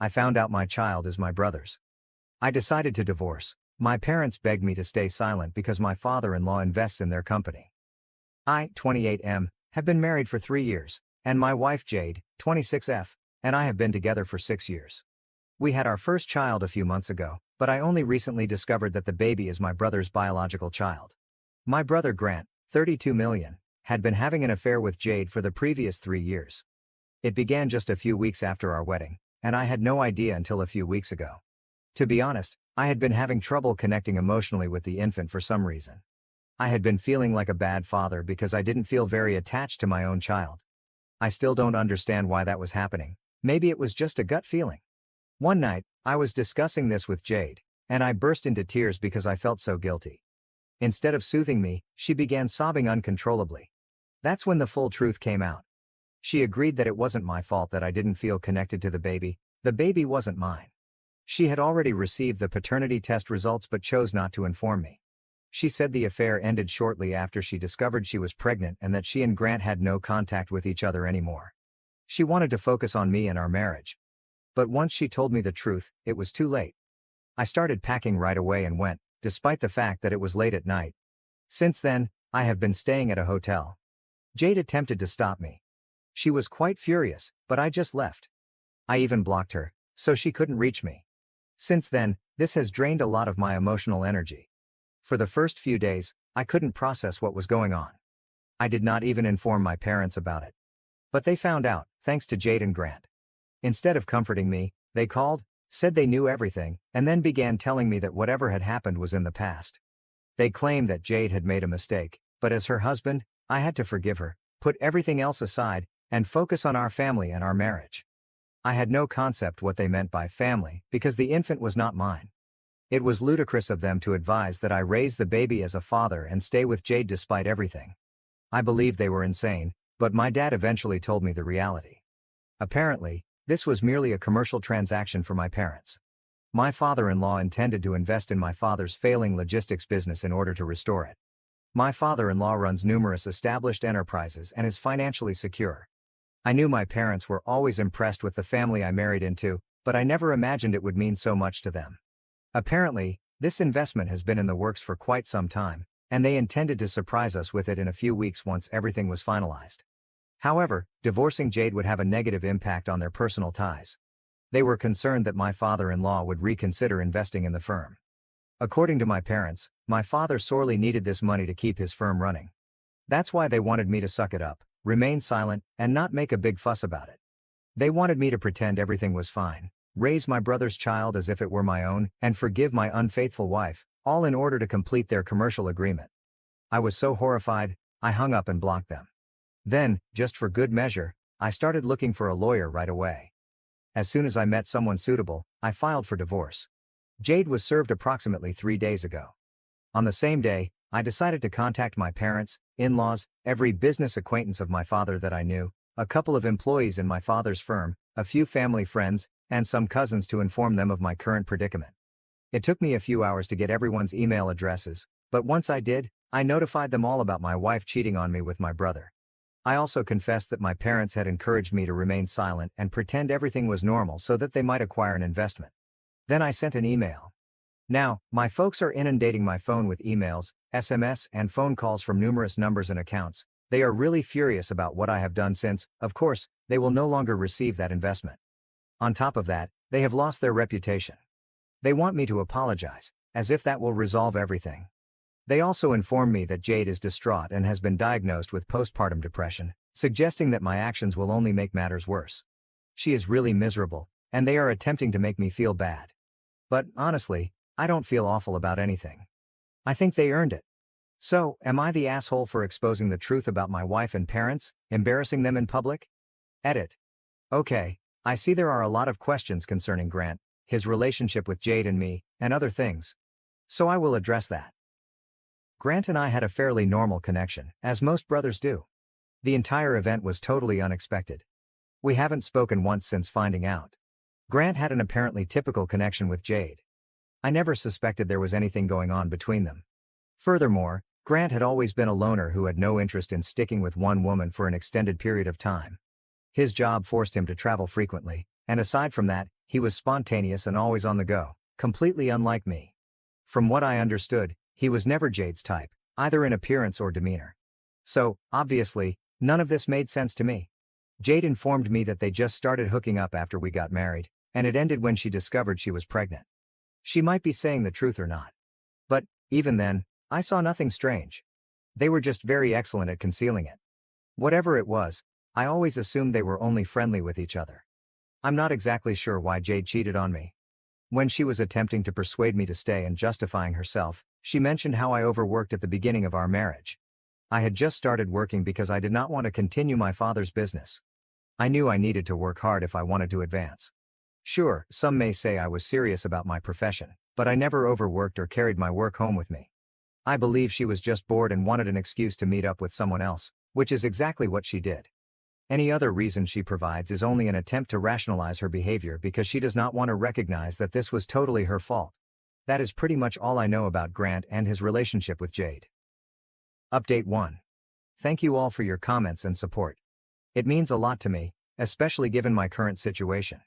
I found out my child is my brother's. I decided to divorce. My parents begged me to stay silent because my father-in-law invests in their company. I, 28M, have been married for 3 years, and my wife Jade, 26F, and I have been together for 6 years. We had our first child a few months ago, but I only recently discovered that the baby is my brother's biological child. My brother Grant, 32 million, had been having an affair with Jade for the previous 3 years. It began just a few weeks after our wedding, and I had no idea until a few weeks ago. To be honest, I had been having trouble connecting emotionally with the infant for some reason. I had been feeling like a bad father because I didn't feel very attached to my own child. I still don't understand why that was happening. Maybe it was just a gut feeling. One night, I was discussing this with Jade, and I burst into tears because I felt so guilty. Instead of soothing me, she began sobbing uncontrollably. That's when the full truth came out. She agreed that it wasn't my fault that I didn't feel connected to the baby wasn't mine. She had already received the paternity test results but chose not to inform me. She said the affair ended shortly after she discovered she was pregnant and that she and Grant had no contact with each other anymore. She wanted to focus on me and our marriage. But once she told me the truth, it was too late. I started packing right away and went, despite the fact that it was late at night. Since then, I have been staying at a hotel. Jade attempted to stop me. She was quite furious, but I just left. I even blocked her, so she couldn't reach me. Since then, this has drained a lot of my emotional energy. For the first few days, I couldn't process what was going on. I did not even inform my parents about it. But they found out, thanks to Jade and Grant. Instead of comforting me, they called, said they knew everything, and then began telling me that whatever had happened was in the past. They claimed that Jade had made a mistake, but as her husband, I had to forgive her, put everything else aside, and focus on our family and our marriage. I had no concept what they meant by family because the infant was not mine. It was ludicrous of them to advise that I raise the baby as a father and stay with Jade despite everything. I believed they were insane, but my dad eventually told me the reality. Apparently, this was merely a commercial transaction for my parents. My father-in-law intended to invest in my father's failing logistics business in order to restore it. My father-in-law runs numerous established enterprises and is financially secure. I knew my parents were always impressed with the family I married into, but I never imagined it would mean so much to them. Apparently, this investment has been in the works for quite some time, and they intended to surprise us with it in a few weeks once everything was finalized. However, divorcing Jade would have a negative impact on their personal ties. They were concerned that my father-in-law would reconsider investing in the firm. According to my parents, my father sorely needed this money to keep his firm running. That's why they wanted me to suck it up, remain silent, and not make a big fuss about it. They wanted me to pretend everything was fine, raise my brother's child as if it were my own, and forgive my unfaithful wife, all in order to complete their commercial agreement. I was so horrified, I hung up and blocked them. Then, just for good measure, I started looking for a lawyer right away. As soon as I met someone suitable, I filed for divorce. Jade was served approximately 3 days ago. On the same day, I decided to contact my parents, in-laws, every business acquaintance of my father that I knew, a couple of employees in my father's firm, a few family friends, and some cousins to inform them of my current predicament. It took me a few hours to get everyone's email addresses, but once I did, I notified them all about my wife cheating on me with my brother. I also confessed that my parents had encouraged me to remain silent and pretend everything was normal so that they might acquire an investment. Then I sent an email. Now, my folks are inundating my phone with emails, SMS, and phone calls from numerous numbers and accounts. They are really furious about what I have done since, of course, they will no longer receive that investment. On top of that, they have lost their reputation. They want me to apologize, as if that will resolve everything. They also inform me that Jade is distraught and has been diagnosed with postpartum depression, suggesting that my actions will only make matters worse. She is really miserable, and they are attempting to make me feel bad. But, honestly, I don't feel awful about anything. I think they earned it. So, am I the asshole for exposing the truth about my wife and parents, embarrassing them in public? Edit. Okay, I see there are a lot of questions concerning Grant, his relationship with Jade and me, and other things. So I will address that. Grant and I had a fairly normal connection, as most brothers do. The entire event was totally unexpected. We haven't spoken once since finding out. Grant had an apparently typical connection with Jade. I never suspected there was anything going on between them. Furthermore, Grant had always been a loner who had no interest in sticking with one woman for an extended period of time. His job forced him to travel frequently, and aside from that, He was spontaneous and always on the go, completely unlike me. From what I understood, he was never Jade's type, either in appearance or demeanor. So, obviously, none of this made sense to me. Jade informed me that they just started hooking up after we got married, and it ended when she discovered she was pregnant. She might be saying the truth or not. But, even then, I saw nothing strange. They were just very excellent at concealing it. Whatever it was, I always assumed they were only friendly with each other. I'm not exactly sure why Jade cheated on me. When she was attempting to persuade me to stay and justifying herself, she mentioned how I overworked at the beginning of our marriage. I had just started working because I did not want to continue my father's business. I knew I needed to work hard if I wanted to advance. Sure, some may say I was serious about my profession, but I never overworked or carried my work home with me. I believe she was just bored and wanted an excuse to meet up with someone else, which is exactly what she did. Any other reason she provides is only an attempt to rationalize her behavior because she does not want to recognize that this was totally her fault. That is pretty much all I know about Grant and his relationship with Jade. Update 1. Thank you all for your comments and support. It means a lot to me, especially given my current situation.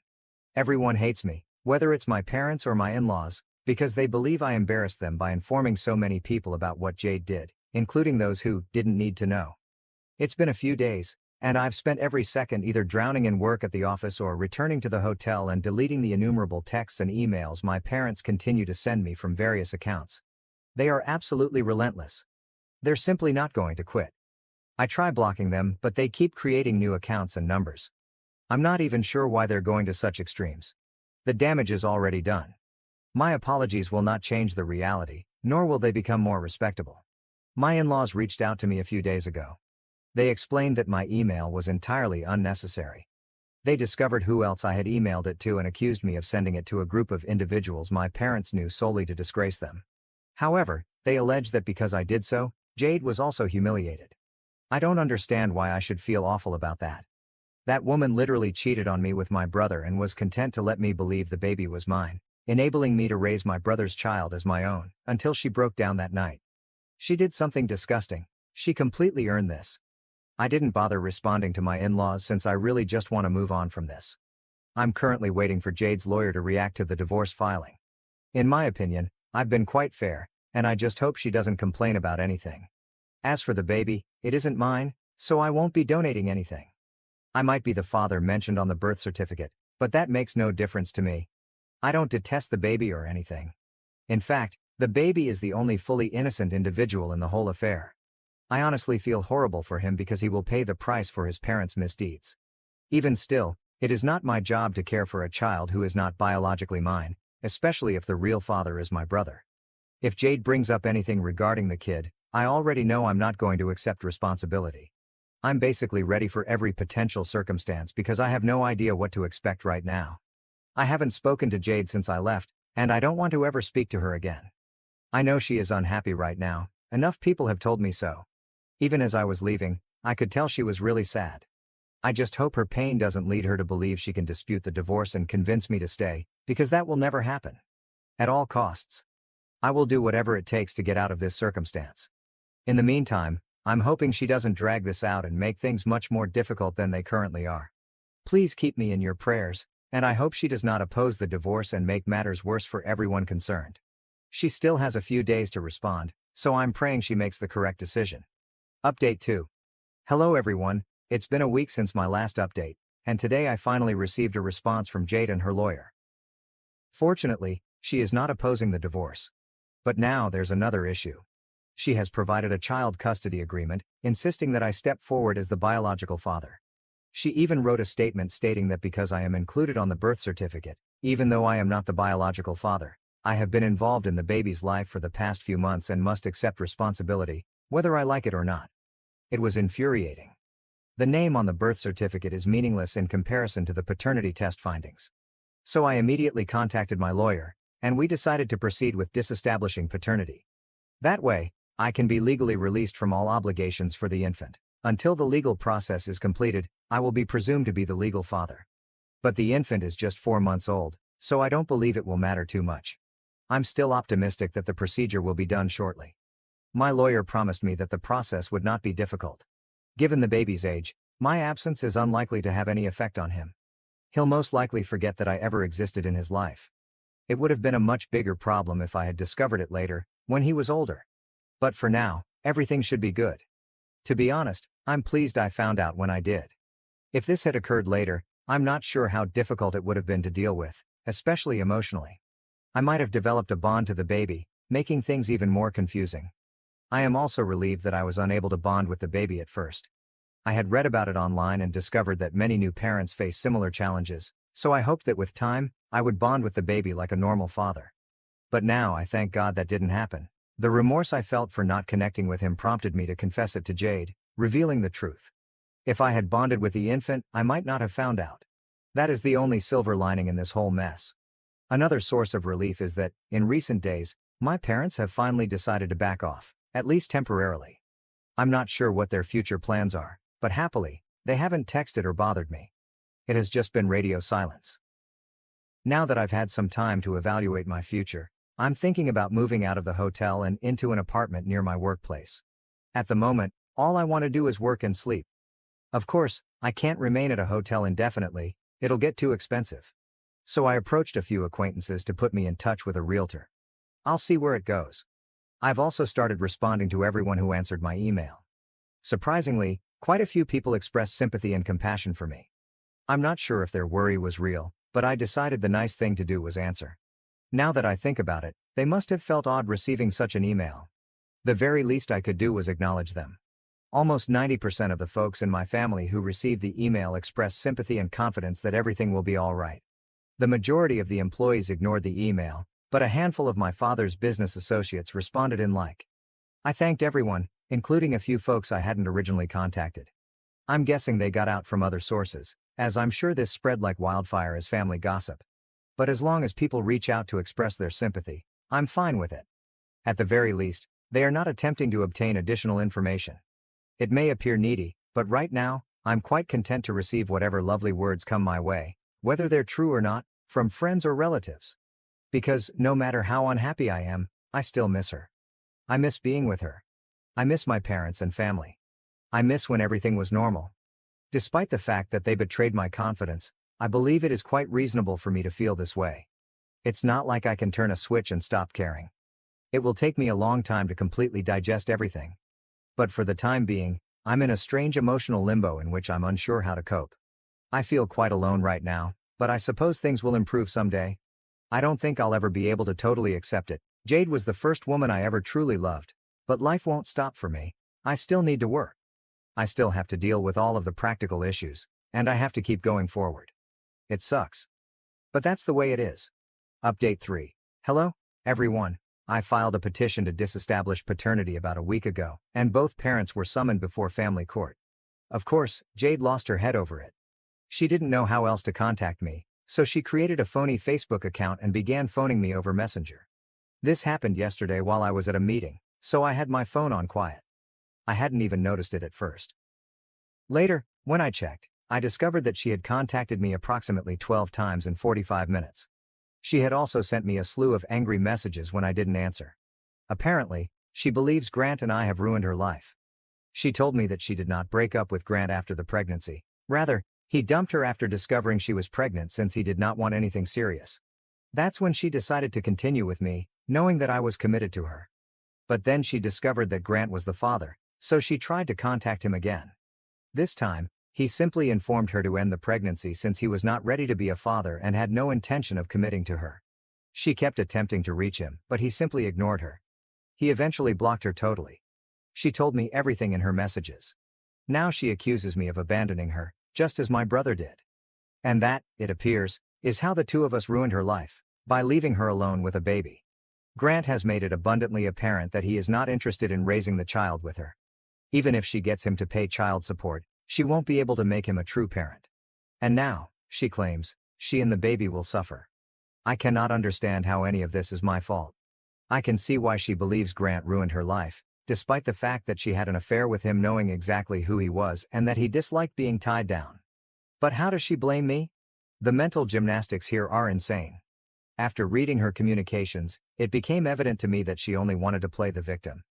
Everyone hates me, whether it's my parents or my in-laws, because they believe I embarrassed them by informing so many people about what Jade did, including those who didn't need to know. It's been a few days, and I've spent every second either drowning in work at the office or returning to the hotel and deleting the innumerable texts and emails my parents continue to send me from various accounts. They are absolutely relentless. They're simply not going to quit. I try blocking them, but they keep creating new accounts and numbers. I'm not even sure why they're going to such extremes. The damage is already done. My apologies will not change the reality, nor will they become more respectable. My in-laws reached out to me a few days ago. They explained that my email was entirely unnecessary. They discovered who else I had emailed it to and accused me of sending it to a group of individuals my parents knew solely to disgrace them. However, they alleged that because I did so, Jade was also humiliated. I don't understand why I should feel awful about that. That woman literally cheated on me with my brother and was content to let me believe the baby was mine, enabling me to raise my brother's child as my own, until she broke down that night. She did something disgusting. She completely earned this. I didn't bother responding to my in-laws since I really just want to move on from this. I'm currently waiting for Jade's lawyer to react to the divorce filing. In my opinion, I've been quite fair, and I just hope she doesn't complain about anything. As for the baby, it isn't mine, so I won't be donating anything. I might be the father mentioned on the birth certificate, but that makes no difference to me. I don't detest the baby or anything. In fact, the baby is the only fully innocent individual in the whole affair. I honestly feel horrible for him because he will pay the price for his parents' misdeeds. Even still, it is not my job to care for a child who is not biologically mine, especially if the real father is my brother. If Jade brings up anything regarding the kid, I already know I'm not going to accept responsibility. I'm basically ready for every potential circumstance because I have no idea what to expect right now. I haven't spoken to Jade since I left, and I don't want to ever speak to her again. I know she is unhappy right now, enough people have told me so. Even as I was leaving, I could tell she was really sad. I just hope her pain doesn't lead her to believe she can dispute the divorce and convince me to stay, because that will never happen. At all costs. I will do whatever it takes to get out of this circumstance. In the meantime, I'm hoping she doesn't drag this out and make things much more difficult than they currently are. Please keep me in your prayers, and I hope she does not oppose the divorce and make matters worse for everyone concerned. She still has a few days to respond, so I'm praying she makes the correct decision. Update 2. Hello everyone, it's been a week since my last update, and today I finally received a response from Jade and her lawyer. Fortunately, she is not opposing the divorce. But now there's another issue. She has provided a child custody agreement, insisting that I step forward as the biological father. She even wrote a statement stating that because I am included on the birth certificate, even though I am not the biological father, I have been involved in the baby's life for the past few months and must accept responsibility, whether I like it or not. It was infuriating. The name on the birth certificate is meaningless in comparison to the paternity test findings. So I immediately contacted my lawyer, and we decided to proceed with disestablishing paternity. That way, I can be legally released from all obligations for the infant. Until the legal process is completed, I will be presumed to be the legal father. But the infant is just 4 months old, so I don't believe it will matter too much. I'm still optimistic that the procedure will be done shortly. My lawyer promised me that the process would not be difficult. Given the baby's age, my absence is unlikely to have any effect on him. He'll most likely forget that I ever existed in his life. It would have been a much bigger problem if I had discovered it later, when he was older. But for now, everything should be good. To be honest, I'm pleased I found out when I did. If this had occurred later, I'm not sure how difficult it would have been to deal with, especially emotionally. I might have developed a bond to the baby, making things even more confusing. I am also relieved that I was unable to bond with the baby at first. I had read about it online and discovered that many new parents face similar challenges, so I hoped that with time, I would bond with the baby like a normal father. But now I thank God that didn't happen. The remorse I felt for not connecting with him prompted me to confess it to Jade, revealing the truth. If I had bonded with the infant, I might not have found out. That is the only silver lining in this whole mess. Another source of relief is that, in recent days, my parents have finally decided to back off, at least temporarily. I'm not sure what their future plans are, but happily, they haven't texted or bothered me. It has just been radio silence. Now that I've had some time to evaluate my future, I'm thinking about moving out of the hotel and into an apartment near my workplace. At the moment, all I want to do is work and sleep. Of course, I can't remain at a hotel indefinitely, it'll get too expensive. So I approached a few acquaintances to put me in touch with a realtor. I'll see where it goes. I've also started responding to everyone who answered my email. Surprisingly, quite a few people expressed sympathy and compassion for me. I'm not sure if their worry was real, but I decided the nice thing to do was answer. Now that I think about it, they must have felt odd receiving such an email. The very least I could do was acknowledge them. Almost 90% of the folks in my family who received the email expressed sympathy and confidence that everything will be all right. The majority of the employees ignored the email, but a handful of my father's business associates responded in like. I thanked everyone, including a few folks I hadn't originally contacted. I'm guessing they got out from other sources, as I'm sure this spread like wildfire as family gossip. But as long as people reach out to express their sympathy, I'm fine with it. At the very least, they are not attempting to obtain additional information. It may appear needy, but right now, I'm quite content to receive whatever lovely words come my way, whether they're true or not, from friends or relatives. Because, no matter how unhappy I am, I still miss her. I miss being with her. I miss my parents and family. I miss when everything was normal. Despite the fact that they betrayed my confidence, I believe it is quite reasonable for me to feel this way. It's not like I can turn a switch and stop caring. It will take me a long time to completely digest everything. But for the time being, I'm in a strange emotional limbo in which I'm unsure how to cope. I feel quite alone right now, but I suppose things will improve someday. I don't think I'll ever be able to totally accept it. Jade was the first woman I ever truly loved, but life won't stop for me. I still need to work. I still have to deal with all of the practical issues, and I have to keep going forward. It sucks. But that's the way it is. Update 3. Hello, everyone. I filed a petition to disestablish paternity about a week ago, and both parents were summoned before family court. Of course, Jade lost her head over it. She didn't know how else to contact me, so she created a phony Facebook account and began phoning me over Messenger. This happened yesterday while I was at a meeting, so I had my phone on quiet. I hadn't even noticed it at first. Later, when I checked, I discovered that she had contacted me approximately 12 times in 45 minutes. She had also sent me a slew of angry messages when I didn't answer. Apparently, she believes Grant and I have ruined her life. She told me that she did not break up with Grant after the pregnancy. Rather, he dumped her after discovering she was pregnant since he did not want anything serious. That's when she decided to continue with me, knowing that I was committed to her. But then she discovered that Grant was the father, so she tried to contact him again. This time, he simply informed her to end the pregnancy since he was not ready to be a father and had no intention of committing to her. She kept attempting to reach him, but he simply ignored her. He eventually blocked her totally. She told me everything in her messages. Now she accuses me of abandoning her, just as my brother did. And that, it appears, is how the two of us ruined her life, by leaving her alone with a baby. Grant has made it abundantly apparent that he is not interested in raising the child with her. Even if she gets him to pay child support, she won't be able to make him a true parent. And now, she claims, she and the baby will suffer. I cannot understand how any of this is my fault. I can see why she believes Grant ruined her life, despite the fact that she had an affair with him knowing exactly who he was and that he disliked being tied down. But how does she blame me? The mental gymnastics here are insane. After reading her communications, it became evident to me that she only wanted to play the victim.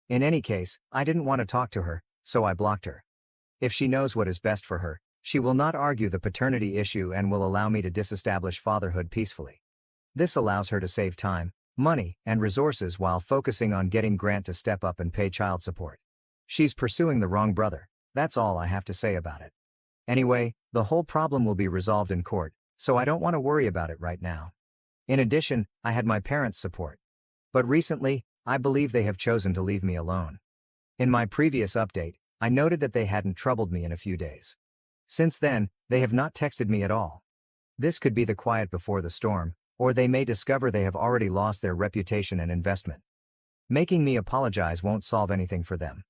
In any case, I didn't want to talk to her, so I blocked her. If she knows what is best for her, She will not argue the paternity issue and will allow me to disestablish fatherhood peacefully. This allows her to save time, money, and resources while focusing on getting Grant to step up and pay child support. She's pursuing the wrong brother, that's all I have to say about it. Anyway, the whole problem will be resolved in court, so I don't want to worry about it right now. In addition, I had my parents' support. But recently, I believe they have chosen to leave me alone. In my previous update, I noted that they hadn't troubled me in a few days. Since then, they have not texted me at all. This could be the quiet before the storm, or they may discover they have already lost their reputation and investment. Making me apologize won't solve anything for them.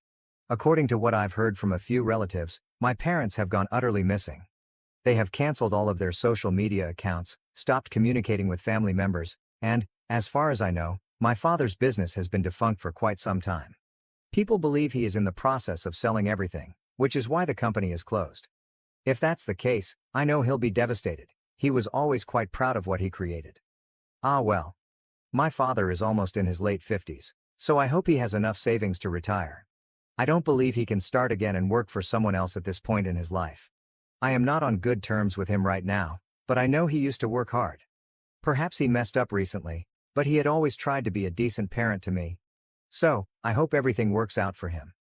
According to what I've heard from a few relatives, my parents have gone utterly missing. They have canceled all of their social media accounts, stopped communicating with family members, and, as far as I know, my father's business has been defunct for quite some time. People believe he is in the process of selling everything, which is why the company is closed. If that's the case, I know he'll be devastated. He was always quite proud of what he created. Ah well. My father is almost in his late 50s, so I hope he has enough savings to retire. I don't believe he can start again and work for someone else at this point in his life. I am not on good terms with him right now, but I know he used to work hard. Perhaps he messed up recently, but he had always tried to be a decent parent to me. So, I hope everything works out for him.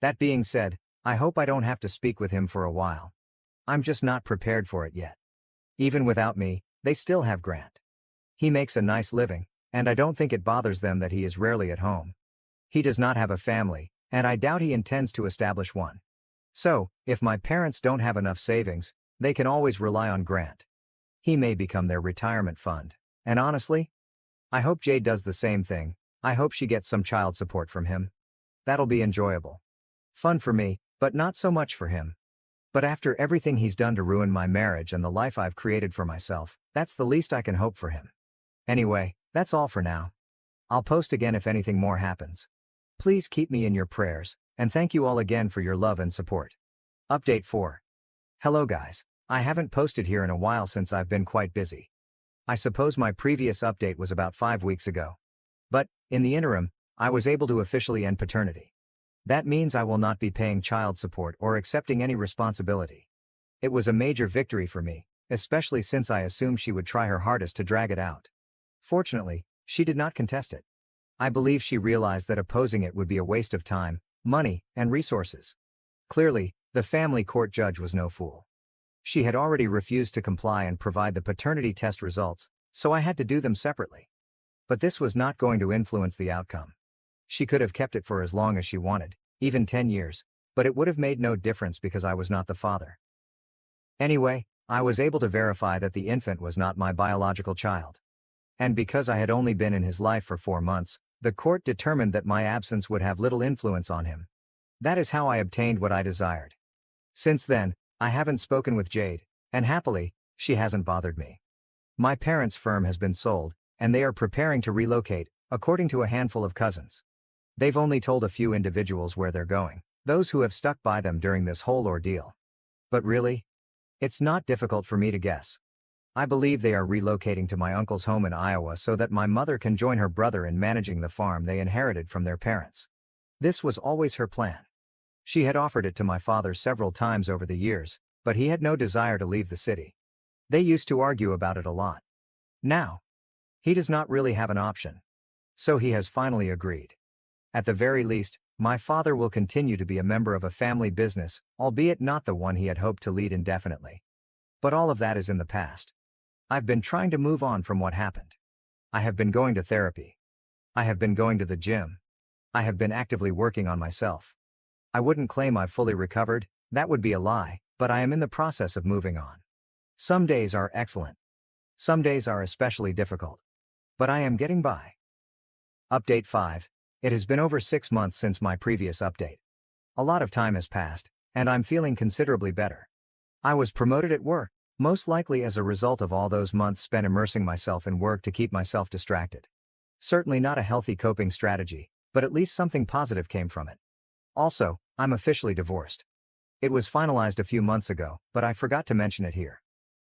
That being said, I hope I don't have to speak with him for a while. I'm just not prepared for it yet. Even without me, they still have Grant. He makes a nice living, and I don't think it bothers them that he is rarely at home. He does not have a family, and I doubt he intends to establish one. So, if my parents don't have enough savings, they can always rely on Grant. He may become their retirement fund, and honestly, I hope Jade does the same thing. I hope she gets some child support from him. That'll be enjoyable. Fun for me, but not so much for him. But after everything he's done to ruin my marriage and the life I've created for myself, that's the least I can hope for him. Anyway, that's all for now. I'll post again if anything more happens. Please keep me in your prayers, and thank you all again for your love and support. Update 4. Hello guys, I haven't posted here in a while since I've been quite busy. I suppose my previous update was about 5 weeks ago. But, in the interim, I was able to officially end paternity. That means I will not be paying child support or accepting any responsibility. It was a major victory for me, especially since I assumed she would try her hardest to drag it out. Fortunately, she did not contest it. I believe she realized that opposing it would be a waste of time, money, and resources. Clearly, the family court judge was no fool. She had already refused to comply and provide the paternity test results, so I had to do them separately. But this was not going to influence the outcome. She could have kept it for as long as she wanted, even 10 years, but it would have made no difference because I was not the father. Anyway, I was able to verify that the infant was not my biological child. And because I had only been in his life for 4 months, the court determined that my absence would have little influence on him. That is how I obtained what I desired. Since then, I haven't spoken with Jade, and happily, she hasn't bothered me. My parents' firm has been sold, and they are preparing to relocate, according to a handful of cousins. They've only told a few individuals where they're going, those who have stuck by them during this whole ordeal. But really? It's not difficult for me to guess. I believe they are relocating to my uncle's home in Iowa so that my mother can join her brother in managing the farm they inherited from their parents. This was always her plan. She had offered it to my father several times over the years, but he had no desire to leave the city. They used to argue about it a lot. Now, he does not really have an option. So he has finally agreed. At the very least, my father will continue to be a member of a family business, albeit not the one he had hoped to lead indefinitely. But all of that is in the past. I've been trying to move on from what happened. I have been going to therapy. I have been going to the gym. I have been actively working on myself. I wouldn't claim I've fully recovered, that would be a lie, but I am in the process of moving on. Some days are excellent. Some days are especially difficult. But I am getting by. Update 5. It has been over 6 months since my previous update. A lot of time has passed, and I'm feeling considerably better. I was promoted at work, most likely as a result of all those months spent immersing myself in work to keep myself distracted. Certainly not a healthy coping strategy, but at least something positive came from it. Also, I'm officially divorced. It was finalized a few months ago, but I forgot to mention it here.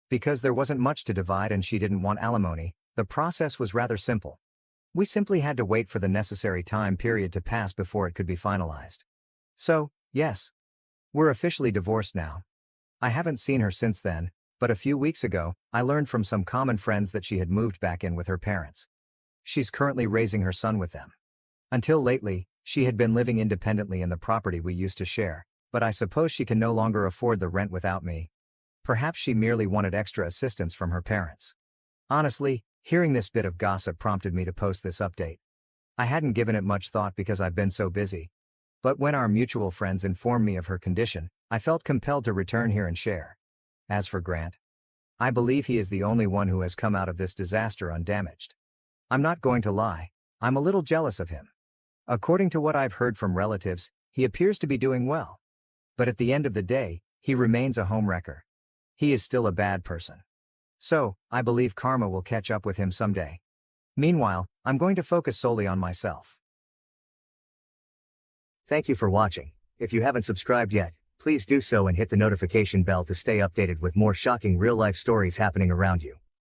Because there wasn't much to divide and she didn't want alimony, the process was rather simple. We simply had to wait for the necessary time period to pass before it could be finalized. So, yes. We're officially divorced now. I haven't seen her since then, but a few weeks ago, I learned from some common friends that she had moved back in with her parents. She's currently raising her son with them. Until lately, she had been living independently in the property we used to share, but I suppose she can no longer afford the rent without me. Perhaps she merely wanted extra assistance from her parents. Honestly, hearing this bit of gossip prompted me to post this update. I hadn't given it much thought because I've been so busy. But when our mutual friends informed me of her condition, I felt compelled to return here and share. As for Grant, I believe he is the only one who has come out of this disaster undamaged. I'm not going to lie, I'm a little jealous of him. According to what I've heard from relatives, he appears to be doing well. But at the end of the day, he remains a homewrecker. He is still a bad person. So, I believe karma will catch up with him someday. Meanwhile, I'm going to focus solely on myself. Thank you for watching. If you haven't subscribed yet, please do so and hit the notification bell to stay updated with more shocking real-life stories happening around you.